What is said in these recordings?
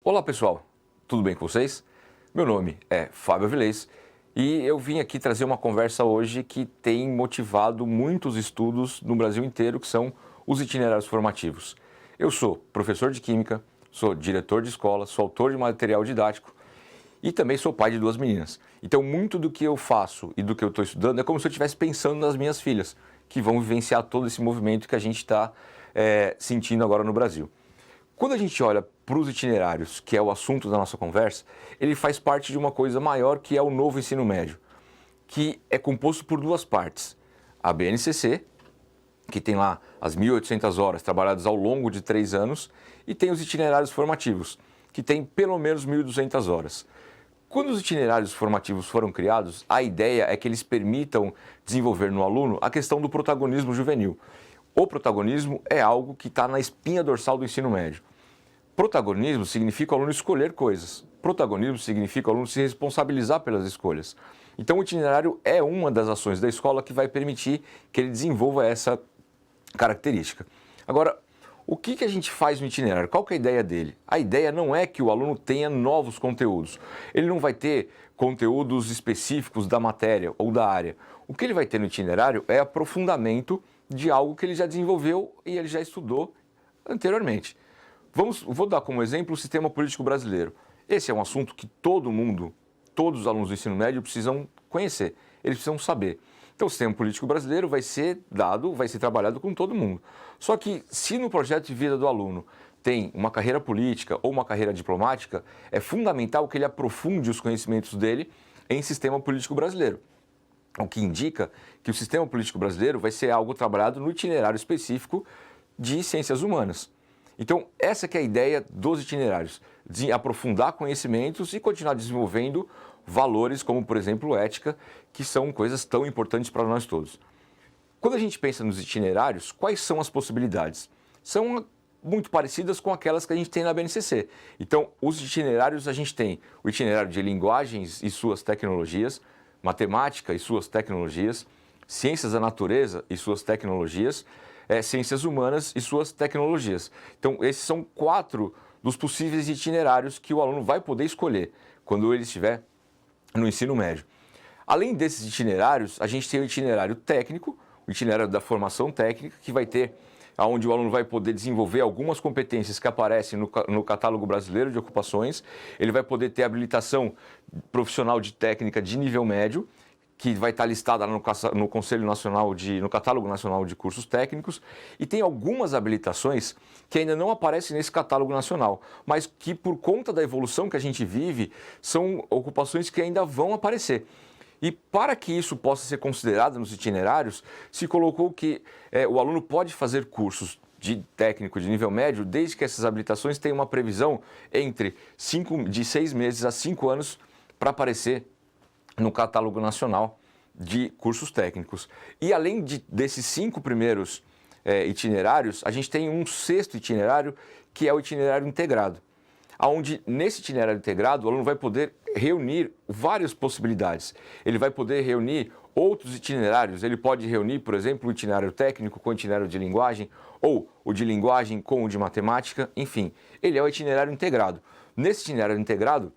Olá pessoal, tudo bem com vocês? Meu nome é Fábio Avilés e eu vim aqui trazer uma conversa hoje que tem motivado muitos estudos no Brasil inteiro, que são os itinerários formativos. Eu sou professor de Química, sou diretor de escola, sou autor de material didático e também sou pai de duas meninas. Então muito do que eu faço e do que eu estou estudando é como se eu estivesse pensando nas minhas filhas, que vão vivenciar todo esse movimento que a gente está sentindo agora no Brasil. Quando a gente olha para os itinerários, que é o assunto da nossa conversa, ele faz parte de uma coisa maior, que é o novo ensino médio, que é composto por duas partes. A BNCC, que tem lá as 1.800 horas trabalhadas ao longo de 3 anos, e tem os itinerários formativos, que tem pelo menos 1.200 horas. Quando os itinerários formativos foram criados, a ideia é que eles permitam desenvolver no aluno a questão do protagonismo juvenil. O protagonismo é algo que está na espinha dorsal do ensino médio. Protagonismo significa o aluno escolher coisas. Protagonismo significa o aluno se responsabilizar pelas escolhas. Então o itinerário é uma das ações da escola que vai permitir que ele desenvolva essa característica. Agora, o que a gente faz no itinerário? Qual que é a ideia dele? A ideia não é que o aluno tenha novos conteúdos. Ele não vai ter conteúdos específicos da matéria ou da área. O que ele vai ter no itinerário é aprofundamento de algo que ele já desenvolveu e ele já estudou anteriormente. Vou dar como exemplo o sistema político brasileiro. Esse é um assunto que todo mundo, todos os alunos do ensino médio precisam conhecer, eles precisam saber. Então o sistema político brasileiro vai ser trabalhado com todo mundo. Só que se no projeto de vida do aluno tem uma carreira política ou uma carreira diplomática, é fundamental que ele aprofunde os conhecimentos dele em sistema político brasileiro. O que indica que o sistema político brasileiro vai ser algo trabalhado no itinerário específico de ciências humanas. Então, essa que é a ideia dos itinerários, de aprofundar conhecimentos e continuar desenvolvendo valores como, por exemplo, ética, que são coisas tão importantes para nós todos. Quando a gente pensa nos itinerários, quais são as possibilidades? São muito parecidas com aquelas que a gente tem na BNCC. Então, os itinerários, a gente tem o itinerário de linguagens e suas tecnologias, matemática e suas tecnologias, ciências da natureza e suas tecnologias, ciências humanas e suas tecnologias. Então, esses são 4 dos possíveis itinerários que o aluno vai poder escolher quando ele estiver no ensino médio. Além desses itinerários, a gente tem o itinerário técnico, o itinerário da formação técnica, que vai ter onde o aluno vai poder desenvolver algumas competências que aparecem no catálogo brasileiro de ocupações. Ele vai poder ter habilitação profissional de técnica de nível médio, que vai estar listada no Conselho Nacional no Catálogo Nacional de Cursos Técnicos, e tem algumas habilitações que ainda não aparecem nesse catálogo nacional, mas que por conta da evolução que a gente vive, são ocupações que ainda vão aparecer. E para que isso possa ser considerado nos itinerários, se colocou que o aluno pode fazer cursos de técnico de nível médio, desde que essas habilitações tenham uma previsão de 6 meses a 5 anos para aparecer no catálogo nacional de cursos técnicos. E além desses 5 primeiros itinerários, a gente tem um 6º itinerário, que é o itinerário integrado, onde nesse itinerário integrado o aluno vai poder reunir várias possibilidades. Ele vai poder reunir outros itinerários, ele pode reunir, por exemplo, o itinerário técnico com o itinerário de linguagem, ou o de linguagem com o de matemática, enfim, ele é o itinerário integrado. Nesse itinerário integrado,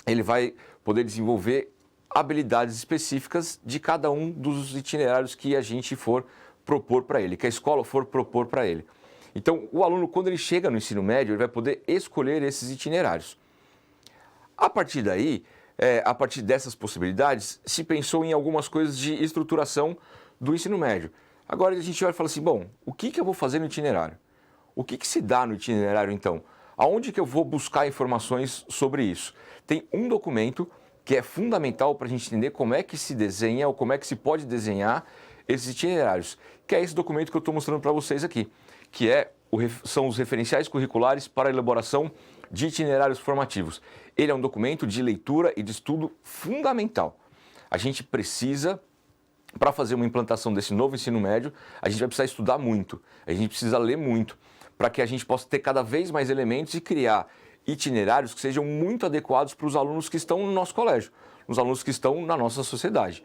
ele vai poder desenvolver habilidades específicas de cada um dos itinerários que a gente for propor para ele, que a escola for propor para ele. Então, o aluno, quando ele chega no ensino médio, ele vai poder escolher esses itinerários. A partir daí, a partir dessas possibilidades, se pensou em algumas coisas de estruturação do ensino médio. Agora a gente vai falar assim, bom, o que eu vou fazer no itinerário? O que se dá no itinerário, então? Aonde que eu vou buscar informações sobre isso? Tem um documento que é fundamental para a gente entender como é que se desenha ou como é que se pode desenhar esses itinerários, que é esse documento que eu estou mostrando para vocês aqui, que são os referenciais curriculares para a elaboração de itinerários formativos. Ele é um documento de leitura e de estudo fundamental. A gente precisa, para fazer uma implantação desse novo ensino médio, a gente vai precisar estudar muito, a gente precisa ler muito, para que a gente possa ter cada vez mais elementos e criar itinerários que sejam muito adequados para os alunos que estão no nosso colégio, os alunos que estão na nossa sociedade.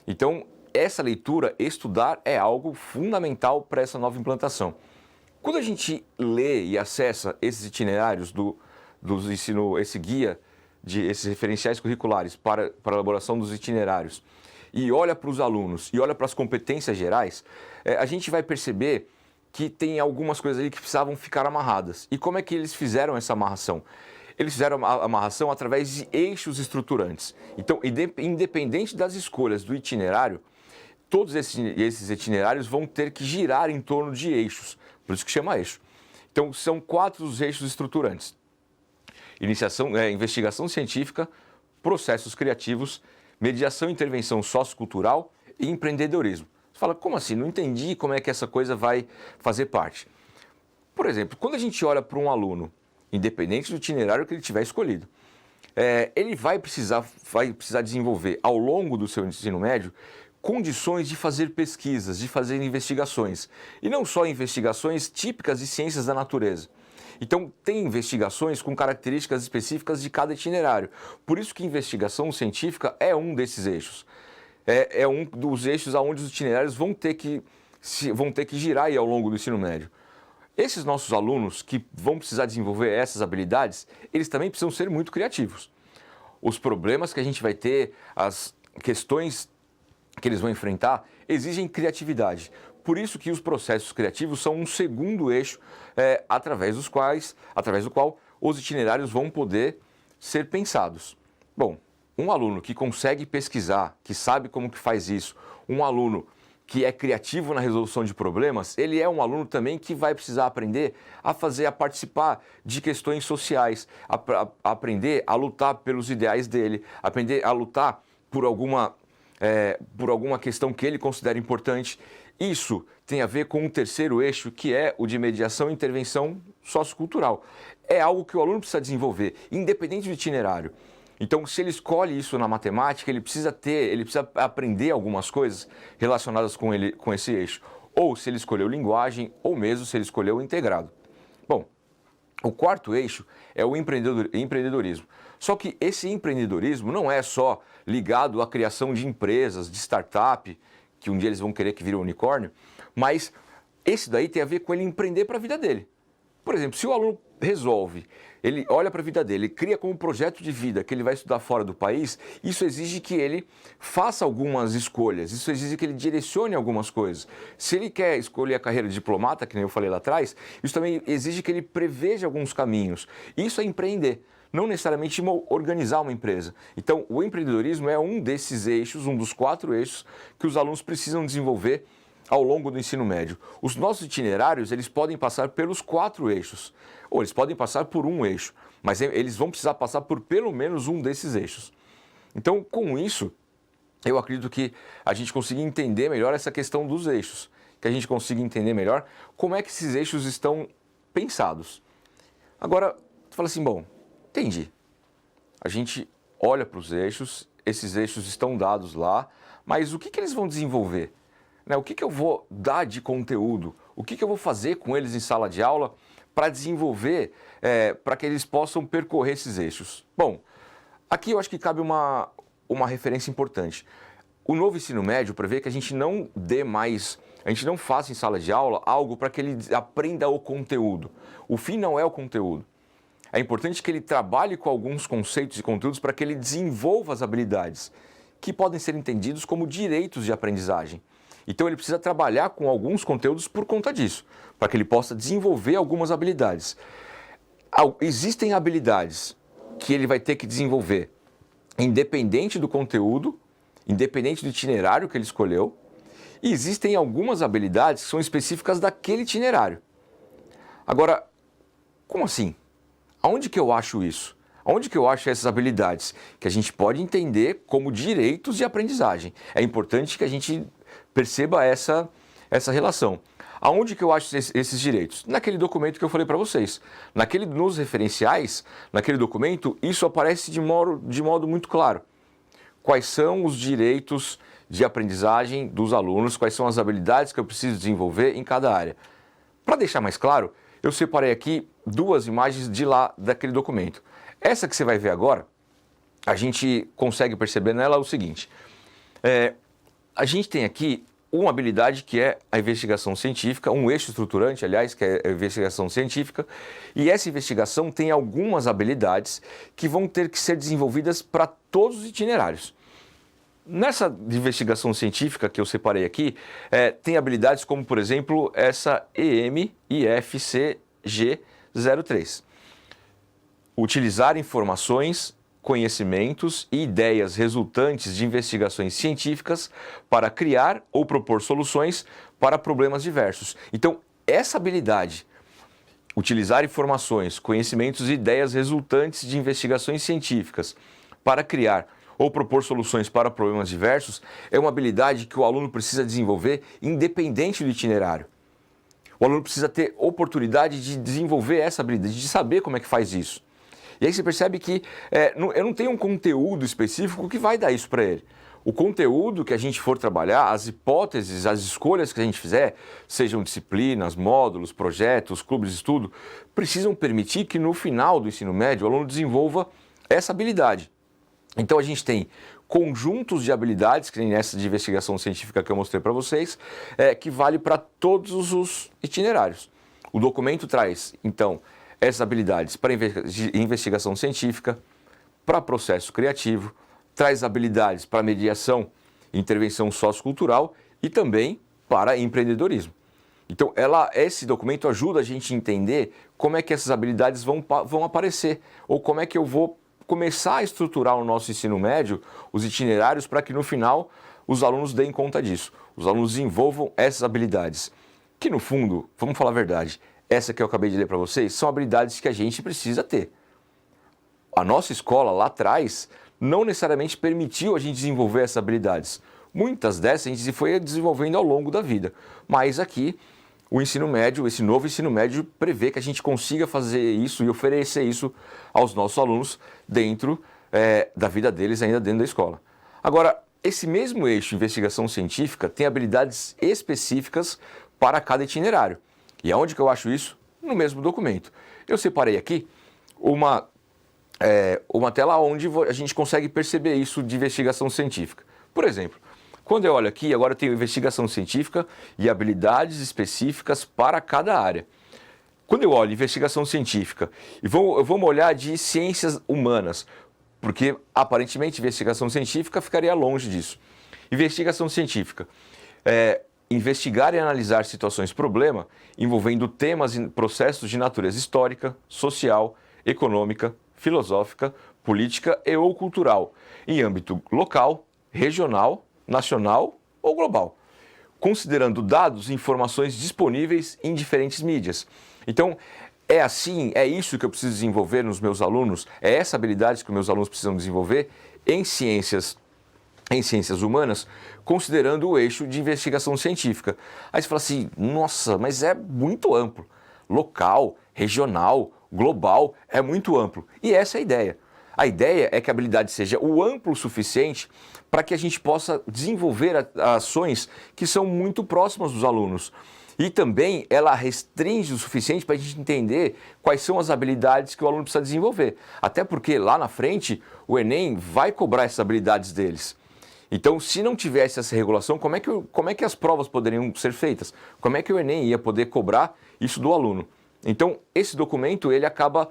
Então, essa leitura, estudar, é algo fundamental para essa nova implantação. Quando a gente lê e acessa esses itinerários esse guia, esses referenciais curriculares para a elaboração dos itinerários, e olha para os alunos e olha para as competências gerais, a gente vai perceber que tem algumas coisas ali que precisavam ficar amarradas. E como é que eles fizeram essa amarração? Eles fizeram a amarração através de eixos estruturantes. Então, independente das escolhas do itinerário, todos esses itinerários vão ter que girar em torno de eixos, por isso que chama eixo. Então, são 4 os eixos estruturantes: investigação científica, processos criativos, mediação e intervenção sociocultural e empreendedorismo. Você fala, como assim? Não entendi como é que essa coisa vai fazer parte. Por exemplo, quando a gente olha para um aluno, independente do itinerário que ele tiver escolhido, ele vai precisar desenvolver ao longo do seu ensino médio condições de fazer pesquisas, de fazer investigações. E não só investigações típicas de ciências da natureza. Então, tem investigações com características específicas de cada itinerário. Por isso que investigação científica é um desses eixos. É um dos eixos onde os itinerários vão ter que girar aí ao longo do ensino médio. Esses nossos alunos que vão precisar desenvolver essas habilidades, eles também precisam ser muito criativos. Os problemas que a gente vai ter, as questões que eles vão enfrentar, exigem criatividade. Por isso que os processos criativos são um segundo eixo através do qual os itinerários vão poder ser pensados. Bom, um aluno que consegue pesquisar, que sabe como que faz isso, um aluno que é criativo na resolução de problemas, ele é um aluno também que vai precisar aprender a participar de questões sociais, aprender a lutar pelos ideais dele, aprender a lutar por alguma questão que ele considera importante. Isso tem a ver com um terceiro eixo, que é o de mediação e intervenção sociocultural. É algo que o aluno precisa desenvolver, independente do itinerário. Então, se ele escolhe isso na matemática, ele precisa aprender algumas coisas relacionadas com esse eixo. Ou se ele escolheu linguagem, ou mesmo se ele escolheu o integrado. Bom, o quarto eixo é o empreendedorismo. Só que esse empreendedorismo não é só ligado à criação de empresas, de startup, que um dia eles vão querer que vire um unicórnio, mas esse daí tem a ver com ele empreender para a vida dele. Por exemplo, se o aluno resolve, ele olha para a vida dele, cria como projeto de vida que ele vai estudar fora do país, isso exige que ele faça algumas escolhas, isso exige que ele direcione algumas coisas. Se ele quer escolher a carreira de diplomata, que nem eu falei lá atrás, isso também exige que ele preveja alguns caminhos. Isso é empreender, não necessariamente organizar uma empresa. Então, o empreendedorismo é um desses eixos, um dos 4 eixos que os alunos precisam desenvolver ao longo do ensino médio. Os nossos itinerários, eles podem passar pelos 4 eixos, ou eles podem passar por um eixo, mas eles vão precisar passar por pelo menos um desses eixos. Então, com isso, eu acredito que a gente consiga entender melhor essa questão dos eixos, que a gente consiga entender melhor como é que esses eixos estão pensados. Agora, tu fala assim, bom, entendi. A gente olha para os eixos, esses eixos estão dados lá, mas o que eles vão desenvolver? O que eu vou dar de conteúdo? O que eu vou fazer com eles em sala de aula para desenvolver, para que eles possam percorrer esses eixos? Bom, aqui eu acho que cabe uma referência importante. O novo ensino médio prevê que a gente não faça em sala de aula algo para que ele aprenda o conteúdo. O fim não é o conteúdo. É importante que ele trabalhe com alguns conceitos e conteúdos para que ele desenvolva as habilidades, que podem ser entendidos como direitos de aprendizagem. Então ele precisa trabalhar com alguns conteúdos por conta disso, para que ele possa desenvolver algumas habilidades. Existem habilidades que ele vai ter que desenvolver independente do conteúdo, independente do itinerário que ele escolheu, e existem algumas habilidades que são específicas daquele itinerário. Agora, como assim? Aonde que eu acho isso? Onde que eu acho essas habilidades? Que a gente pode entender como direitos de aprendizagem. É importante que a gente perceba essa relação. Aonde que eu acho esses direitos? Naquele documento que eu falei para vocês. Nos referenciais, naquele documento, isso aparece de modo muito claro. Quais são os direitos de aprendizagem dos alunos, quais são as habilidades que eu preciso desenvolver em cada área. Para deixar mais claro, eu separei aqui 2 imagens daquele documento. Essa que você vai ver agora, a gente consegue perceber nela o seguinte. A gente tem aqui uma habilidade que é a investigação científica, um eixo estruturante, aliás, que é a investigação científica, e essa investigação tem algumas habilidades que vão ter que ser desenvolvidas para todos os itinerários. Nessa investigação científica que eu separei aqui, tem habilidades como, por exemplo, essa EMIFCG03. Utilizar informações, conhecimentos e ideias resultantes de investigações científicas para criar ou propor soluções para problemas diversos. Então, essa habilidade, utilizar informações, conhecimentos e ideias resultantes de investigações científicas para criar ou propor soluções para problemas diversos, é uma habilidade que o aluno precisa desenvolver independente do itinerário. O aluno precisa ter oportunidade de desenvolver essa habilidade, de saber como é que faz isso. E aí você percebe que eu não tenho um conteúdo específico que vai dar isso para ele. O conteúdo que a gente for trabalhar, as hipóteses, as escolhas que a gente fizer, sejam disciplinas, módulos, projetos, clubes de estudo, precisam permitir que no final do ensino médio o aluno desenvolva essa habilidade. Então a gente tem conjuntos de habilidades, que nem essa de investigação científica que eu mostrei para vocês, que vale para todos os itinerários. O documento traz, então, essas habilidades para investigação científica, para processo criativo, traz habilidades para mediação e intervenção sociocultural e também para empreendedorismo. Então, esse documento ajuda a gente a entender como é que essas habilidades vão aparecer, ou como é que eu vou começar a estruturar o nosso ensino médio, os itinerários, para que no final os alunos deem conta disso, os alunos desenvolvam essas habilidades, que no fundo, vamos falar a verdade, essa que eu acabei de ler para vocês, são habilidades que a gente precisa ter. A nossa escola lá atrás não necessariamente permitiu a gente desenvolver essas habilidades. Muitas dessas a gente foi desenvolvendo ao longo da vida, mas aqui o ensino médio, esse novo ensino médio prevê que a gente consiga fazer isso e oferecer isso aos nossos alunos dentro da vida deles, ainda dentro da escola. Agora, esse mesmo eixo investigação científica tem habilidades específicas para cada itinerário. E aonde que eu acho isso? No mesmo documento. Eu separei aqui uma tela onde a gente consegue perceber isso de investigação científica. Por exemplo, quando eu olho aqui, agora eu tenho investigação científica e habilidades específicas para cada área. Quando eu olho investigação científica, vamos olhar de ciências humanas, porque aparentemente investigação científica ficaria longe disso. Investigação científica investigar e analisar situações-problema envolvendo temas e processos de natureza histórica, social, econômica, filosófica, política e ou cultural, em âmbito local, regional, nacional ou global, considerando dados e informações disponíveis em diferentes mídias. Então, é isso que eu preciso desenvolver nos meus alunos, é essa habilidade que os meus alunos precisam desenvolver em ciências humanas, considerando o eixo de investigação científica. Aí você fala assim, nossa, mas é muito amplo. Local, regional, global, é muito amplo. E essa é a ideia. A ideia é que a habilidade seja o amplo suficiente para que a gente possa desenvolver ações que são muito próximas dos alunos. E também ela restringe o suficiente para a gente entender quais são as habilidades que o aluno precisa desenvolver. Até porque lá na frente o Enem vai cobrar essas habilidades deles. Então, se não tivesse essa regulação, como é que as provas poderiam ser feitas? Como é que o Enem ia poder cobrar isso do aluno? Então, esse documento ele acaba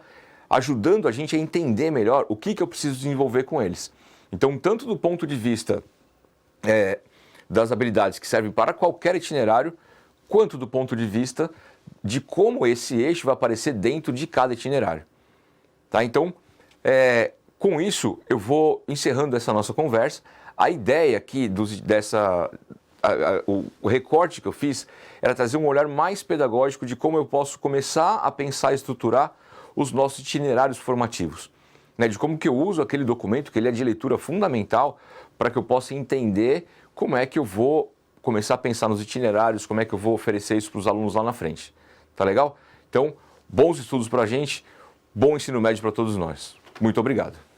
ajudando a gente a entender melhor o que eu preciso desenvolver com eles. Então, tanto do ponto de vista das habilidades que servem para qualquer itinerário, quanto do ponto de vista de como esse eixo vai aparecer dentro de cada itinerário. Tá? Então, com isso, eu vou encerrando essa nossa conversa. A ideia aqui o recorte que eu fiz era trazer um olhar mais pedagógico de como eu posso começar a pensar e estruturar os nossos itinerários formativos. Né? De como que eu uso aquele documento, que ele é de leitura fundamental, para que eu possa entender como é que eu vou começar a pensar nos itinerários, como é que eu vou oferecer isso para os alunos lá na frente. Tá legal? Então, bons estudos para a gente, bom ensino médio para todos nós. Muito obrigado.